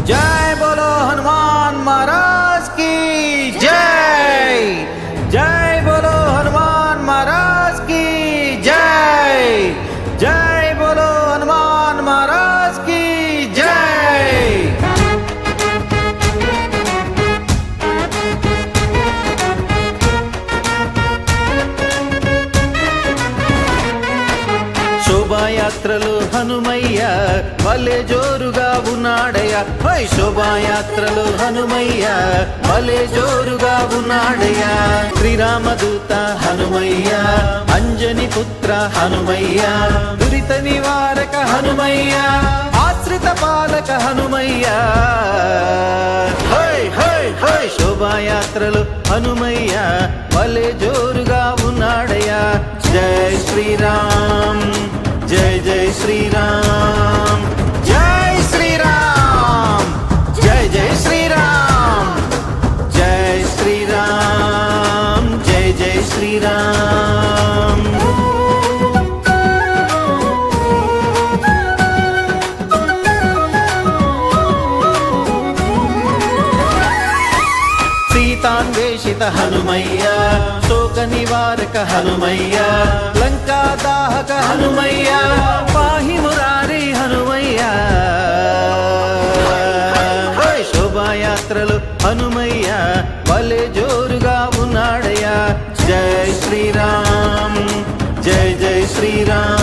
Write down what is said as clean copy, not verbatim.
जय बोलो हनुमान महाराज की जय। जय बोलो हनुमान महाराज की जय। जय बोलो हनुमान महाराज की जय। శోభాయాత్రలు హనుమయ్య భలే జోరుగా ఉన్నాడయ్య. శోభాయాత్రలు హనుమయ్య భలే జోరుగా ఉన్నాడయ్య. శ్రీరామదూత హనుమయ్య, అంజని పుత్ర హనుమయ్య, దురిత నివారక హనుమయ్య, ఆశ్రిత పాలక హనుమయ్య. హై హై హై శోభాయాత్రలు హనుమయ్య భలే జోరుగా ఉన్నాడయ్య. జై శ్రీరామ్, जय जय श्री राम, जय श्री राम, जय जय श्री राम, जय श्री राम, जय जय श्री राम. सीतान्वेषित हनुमय्य, शोक निवारक हनुमय्य, लंका दाहक हनुमय्य, पाहि मुरारी हनुमय्य. శోభాయాత్రలు హనుమయ్య భలే జోరుగా ఉన్నాడయ్య. జై శ్రీరామ్, జై జై శ్రీరామ్.